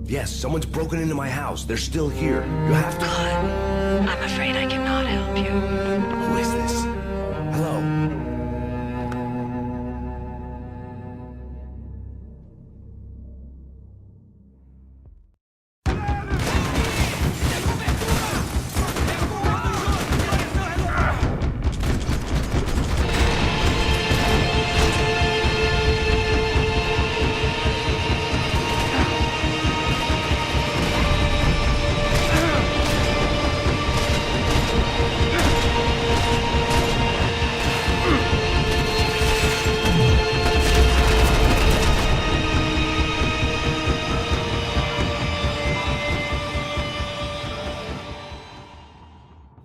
Yes, someone's broken into my house. They're still here. You have to... I'm afraid I cannot help you. Who is this? Hello?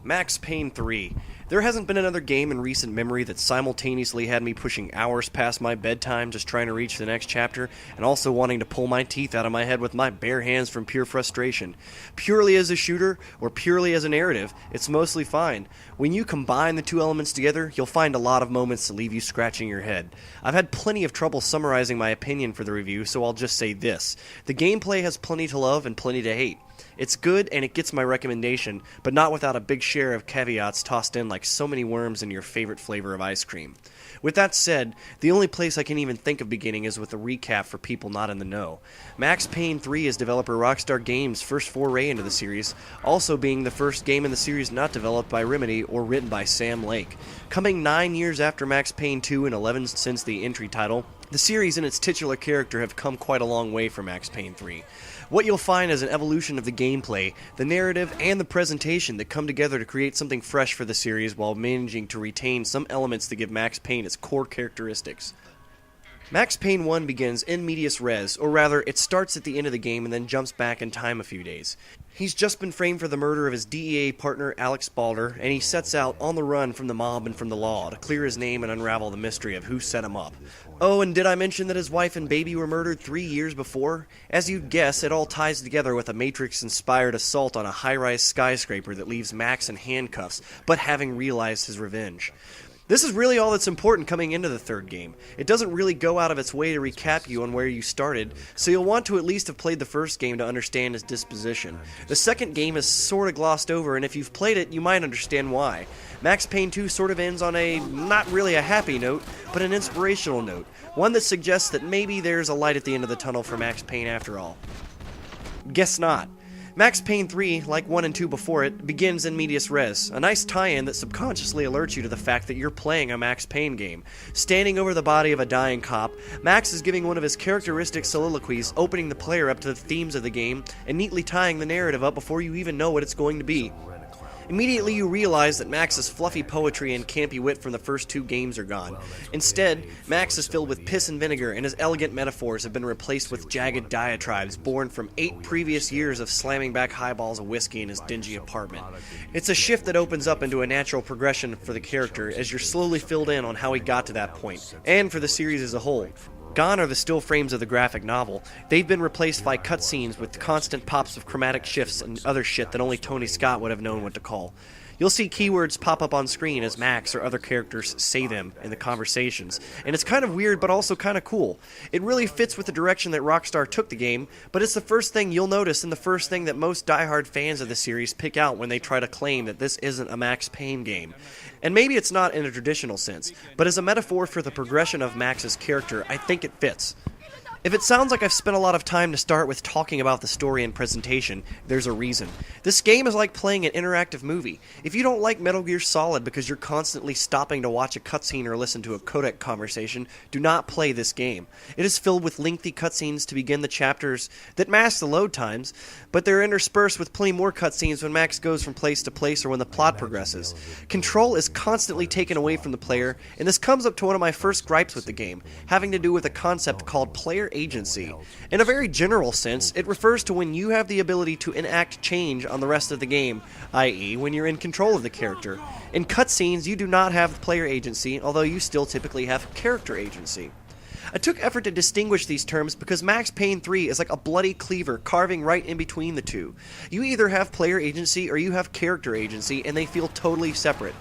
Max Payne 3. There hasn't been another game in recent memory that simultaneously had me pushing hours past my bedtime just trying to reach the next chapter, and also wanting to pull my teeth out of my head with my bare hands from pure frustration. Purely as a shooter, or purely as a narrative, it's mostly fine. When you combine the two elements together, you'll find a lot of moments to leave you scratching your head. I've had plenty of trouble summarizing my opinion for the review, so I'll just say this. The gameplay has plenty to love and plenty to hate. It's good and it gets my recommendation, but not without a big share of caveats tossed in like so many worms in your favorite flavor of ice cream. With that said, the only place I can even think of beginning is with a recap for people not in the know. Max Payne 3 is developer Rockstar Games' first foray into the series, also being the first game in the series not developed by Remedy or written by Sam Lake. Coming 9 years after Max Payne 2 and 11 since the entry title, the series and its titular character have come quite a long way for Max Payne 3. What you'll find is an evolution of the gameplay, the narrative, and the presentation that come together to create something fresh for the series while managing to retain some elements that give Max Payne its core characteristics. Max Payne 1 begins in medias res, or rather, it starts at the end of the game and then jumps back in time a few days. He's just been framed for the murder of his DEA partner Alex Balder, and he sets out on the run from the mob and from the law to clear his name and unravel the mystery of who set him up. Oh, and did I mention that his wife and baby were murdered 3 years before? As you'd guess, it all ties together with a Matrix-inspired assault on a high-rise skyscraper that leaves Max in handcuffs, but having realized his revenge. This is really all that's important coming into the third game. It doesn't really go out of its way to recap you on where you started, so you'll want to at least have played the first game to understand his disposition. The second game is sort of glossed over, and if you've played it, you might understand why. Max Payne 2 sort of ends on a, not really a happy note, but an inspirational note. One that suggests that maybe there's a light at the end of the tunnel for Max Payne after all. Guess not. Max Payne 3, like 1 and 2 before it, begins in medias res, a nice tie-in that subconsciously alerts you to the fact that you're playing a Max Payne game. Standing over the body of a dying cop, Max is giving one of his characteristic soliloquies, opening the player up to the themes of the game, and neatly tying the narrative up before you even know what it's going to be. Immediately you realize that Max's fluffy poetry and campy wit from the first two games are gone. Instead, Max is filled with piss and vinegar, and his elegant metaphors have been replaced with jagged diatribes born from 8 previous years of slamming back highballs of whiskey in his dingy apartment. It's a shift that opens up into a natural progression for the character as you're slowly filled in on how he got to that point, and for the series as a whole. Gone are the still frames of the graphic novel. They've been replaced by cutscenes with constant pops of chromatic shifts and other shit that only Tony Scott would have known what to call. You'll see keywords pop up on screen as Max or other characters say them in the conversations, and it's kind of weird but also kind of cool. It really fits with the direction that Rockstar took the game, but it's the first thing you'll notice and the first thing that most diehard fans of the series pick out when they try to claim that this isn't a Max Payne game. And maybe it's not in a traditional sense, but as a metaphor for the progression of Max's character, I think it fits. If it sounds like I've spent a lot of time to start with talking about the story and presentation, there's a reason. This game is like playing an interactive movie. If you don't like Metal Gear Solid because you're constantly stopping to watch a cutscene or listen to a codec conversation, do not play this game. It is filled with lengthy cutscenes to begin the chapters that mask the load times, but they're interspersed with plenty more cutscenes when Max goes from place to place or when the plot progresses. Control is constantly taken away from the player, and this comes up to one of my first gripes with the game, having to do with a concept called player agency. In a very general sense, it refers to when you have the ability to enact change on the rest of the game, i.e. when you're in control of the character. In cutscenes, you do not have player agency, although you still typically have character agency. I took effort to distinguish these terms because Max Payne 3 is like a bloody cleaver carving right in between the two. You either have player agency or you have character agency, and they feel totally separate.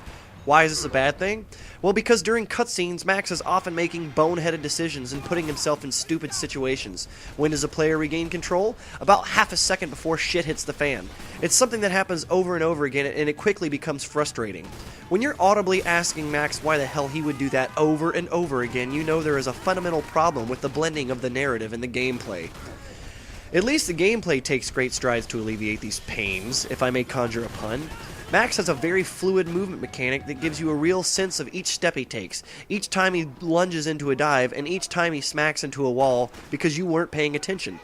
Why is this a bad thing? Well, because during cutscenes, Max is often making boneheaded decisions and putting himself in stupid situations. When does a player regain control? About half a second before shit hits the fan. It's something that happens over and over again, and it quickly becomes frustrating. When you're audibly asking Max why the hell he would do that over and over again, you know there is a fundamental problem with the blending of the narrative and the gameplay. At least the gameplay takes great strides to alleviate these pains, if I may conjure a pun. Max has a very fluid movement mechanic that gives you a real sense of each step he takes, each time he lunges into a dive, and each time he smacks into a wall because you weren't paying attention.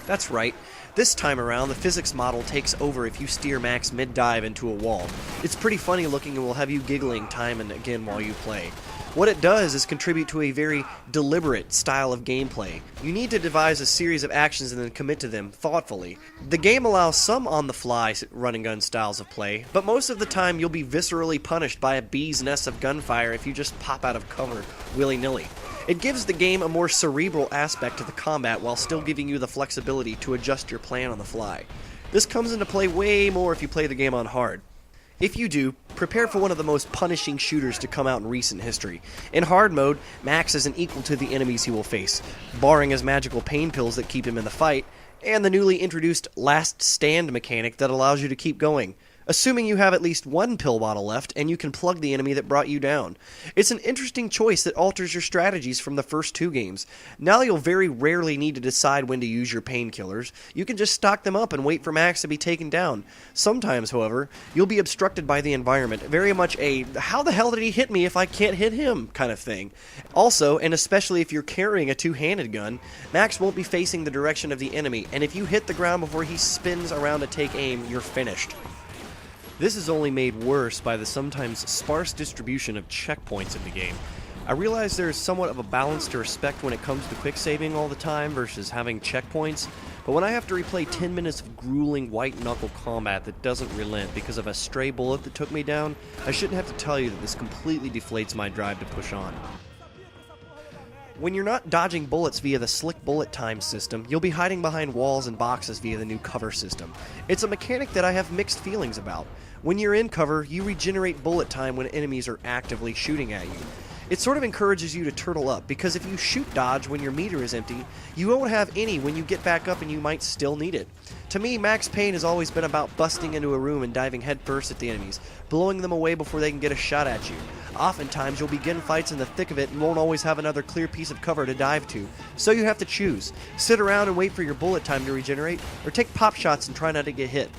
That's right, this time around the physics model takes over if you steer Max mid-dive into a wall. It's pretty funny looking and will have you giggling time and again while you play. What it does is contribute to a very deliberate style of gameplay. You need to devise a series of actions and then commit to them thoughtfully. The game allows some on-the-fly run-and-gun styles of play, but most of the time you'll be viscerally punished by a bee's nest of gunfire if you just pop out of cover willy-nilly. It gives the game a more cerebral aspect to the combat while still giving you the flexibility to adjust your plan on the fly. This comes into play way more if you play the game on hard. If you do, prepare for one of the most punishing shooters to come out in recent history. In hard mode, Max isn't equal to the enemies he will face, barring his magical pain pills that keep him in the fight, and the newly introduced Last Stand mechanic that allows you to keep going, assuming you have at least one pill bottle left and you can plug the enemy that brought you down. It's an interesting choice that alters your strategies from the first two games. Now you'll very rarely need to decide when to use your painkillers. You can just stock them up and wait for Max to be taken down. Sometimes, however, you'll be obstructed by the environment, very much a how the hell did he hit me if I can't hit him kind of thing. Also, and especially if you're carrying a two-handed gun, Max won't be facing the direction of the enemy, and if you hit the ground before he spins around to take aim, you're finished. This is only made worse by the sometimes sparse distribution of checkpoints in the game. I realize there is somewhat of a balance to respect when it comes to quick saving all the time versus having checkpoints, but when I have to replay 10 minutes of grueling white-knuckle combat that doesn't relent because of a stray bullet that took me down, I shouldn't have to tell you that this completely deflates my drive to push on. When you're not dodging bullets via the slick bullet time system, you'll be hiding behind walls and boxes via the new cover system. It's a mechanic that I have mixed feelings about. When you're in cover, you regenerate bullet time when enemies are actively shooting at you. It sort of encourages you to turtle up, because if you shoot dodge when your meter is empty, you won't have any when you get back up and you might still need it. To me, Max Payne has always been about busting into a room and diving headfirst at the enemies, blowing them away before they can get a shot at you. Oftentimes, you'll begin fights in the thick of it and won't always have another clear piece of cover to dive to, so you have to choose. Sit around and wait for your bullet time to regenerate, or take pop shots and try not to get hit.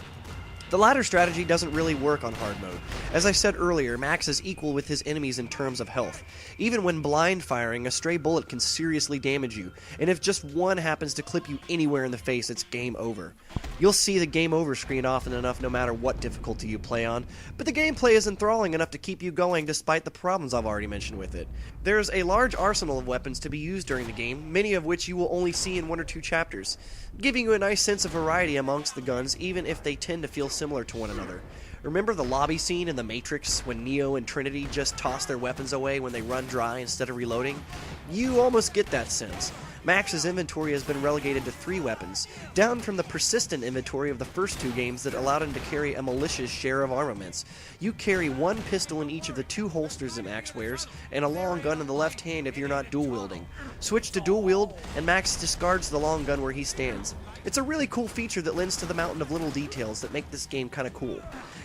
The latter strategy doesn't really work on hard mode. As I said earlier, Max is equal with his enemies in terms of health. Even when blind firing, a stray bullet can seriously damage you, and if just one happens to clip you anywhere in the face, it's game over. You'll see the game over screen often enough no matter what difficulty you play on, but the gameplay is enthralling enough to keep you going despite the problems I've already mentioned with it. There's a large arsenal of weapons to be used during the game, many of which you will only see in one or two chapters, giving you a nice sense of variety amongst the guns even if they tend to feel similar to one another. Remember the lobby scene in The Matrix when Neo and Trinity just toss their weapons away when they run dry instead of reloading? You almost get that sense. Max's inventory has been relegated to 3 weapons, down from the persistent inventory of the first 2 games that allowed him to carry a malicious share of armaments. You carry 1 pistol in each of the 2 holsters that Max wears, and a long gun in the left hand if you're not dual wielding. Switch to dual wield, and Max discards the long gun where he stands. It's a really cool feature that lends to the mountain of little details that make this game kinda cool.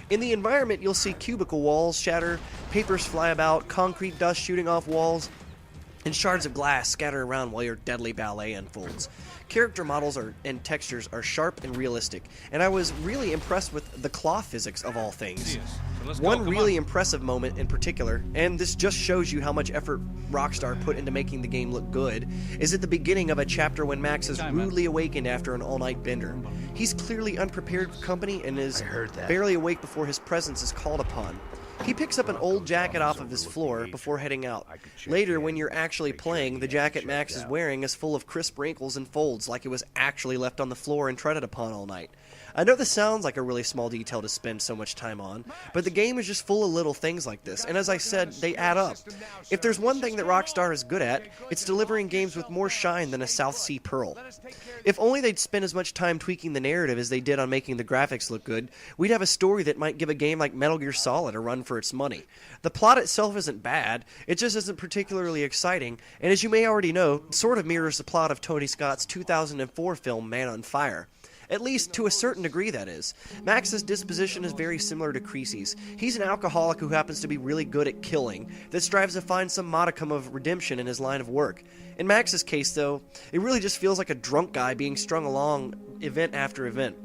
In the environment, you'll see cubicle walls shatter, papers fly about, concrete dust shooting off walls, and shards of glass scatter around while your deadly ballet unfolds. Character models and textures are sharp and realistic, and I was really impressed with the claw physics of all things. One really impressive moment in particular, and this just shows you how much effort Rockstar put into making the game look good, is at the beginning of a chapter when Max is rudely awakened after an all-night bender. He's clearly unprepared for company and is barely awake before his presence is called upon. He picks up an old jacket off of his floor before heading out. Later, when you're actually playing, the jacket Max is wearing is full of crisp wrinkles and folds like it was actually left on the floor and treaded upon all night. I know this sounds like a really small detail to spend so much time on, but the game is just full of little things like this, and as I said, they add up. If there's one thing that Rockstar is good at, it's delivering games with more shine than a South Sea Pearl. If only they'd spend as much time tweaking the narrative as they did on making the graphics look good, we'd have a story that might give a game like Metal Gear Solid a run for for its money. The plot itself isn't bad, it just isn't particularly exciting, and as you may already know, sort of mirrors the plot of Tony Scott's 2004 film Man on Fire. At least to a certain degree, that is. Max's disposition is very similar to Creasy's. He's an alcoholic who happens to be really good at killing, that strives to find some modicum of redemption in his line of work. In Max's case, though, it really just feels like a drunk guy being strung along event after event.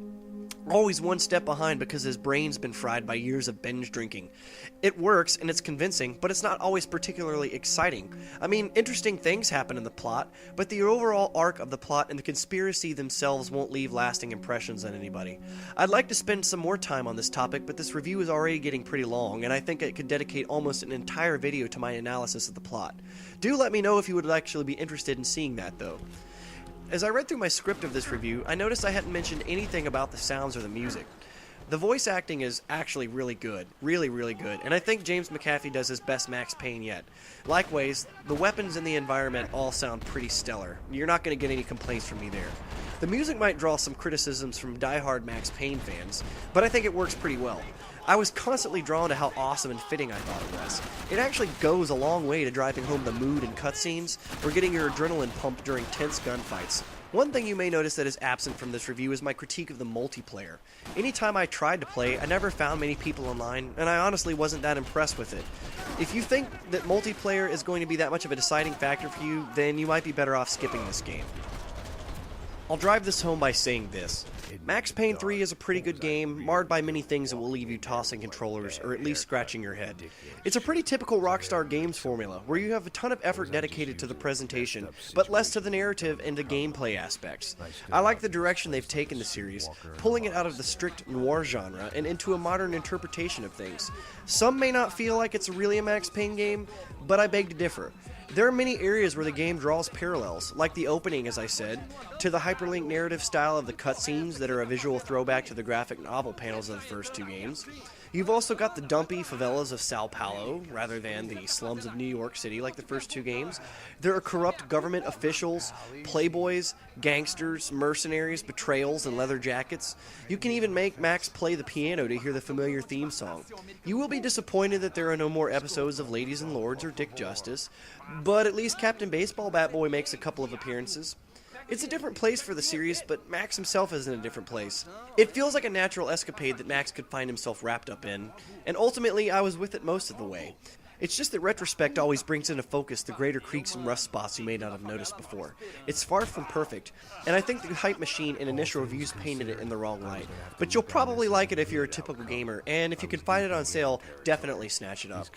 Always one step behind because his brain's been fried by years of binge drinking. It works, and it's convincing, but it's not always particularly exciting. I mean, interesting things happen in the plot, but the overall arc of the plot and the conspiracy themselves won't leave lasting impressions on anybody. I'd like to spend some more time on this topic, but this review is already getting pretty long, and I think I could dedicate almost an entire video to my analysis of the plot. Do let me know if you would actually be interested in seeing that, though. As I read through my script of this review, I noticed I hadn't mentioned anything about the sounds or the music. The voice acting is actually really good, really good, and I think James McAfee does his best Max Payne yet. Likewise, the weapons and the environment all sound pretty stellar. You're not going to get any complaints from me there. The music might draw some criticisms from die-hard Max Payne fans, but I think it works pretty well. I was constantly drawn to how awesome and fitting I thought it was. It actually goes a long way to driving home the mood and cutscenes, or getting your adrenaline pumped during tense gunfights. One thing you may notice that is absent from this review is my critique of the multiplayer. Anytime I tried to play, I never found many people online, and I honestly wasn't that impressed with it. If you think that multiplayer is going to be that much of a deciding factor for you, then you might be better off skipping this game. I'll drive this home by saying this. Max Payne 3 is a pretty good game, marred by many things that will leave you tossing controllers, or at least scratching your head. It's a pretty typical Rockstar Games formula, where you have a ton of effort dedicated to the presentation, but less to the narrative and the gameplay aspects. I like the direction they've taken the series, pulling it out of the strict noir genre and into a modern interpretation of things. Some may not feel like it's really a Max Payne game, but I beg to differ. There are many areas where the game draws parallels, like the opening, as I said, to the hyperlink narrative style of the cutscenes that are a visual throwback to the graphic novel panels of the first two games. You've also got the dumpy favelas of Sao Paulo, rather than the slums of New York City like the first two games. There are corrupt government officials, playboys, gangsters, mercenaries, betrayals, and leather jackets. You can even make Max play the piano to hear the familiar theme song. You will be disappointed that there are no more episodes of Ladies and Lords or Dick Justice, but at least Captain Baseball Bat-Boy makes a couple of appearances. It's a different place for the series, but Max himself is in a different place. It feels like a natural escapade that Max could find himself wrapped up in, and ultimately I was with it most of the way. It's just that retrospect always brings into focus the greater creaks and rust spots you may not have noticed before. It's far from perfect, and I think the hype machine and initial reviews painted it in the wrong light. But you'll probably like it if you're a typical gamer, and if you can find it on sale, definitely snatch it up.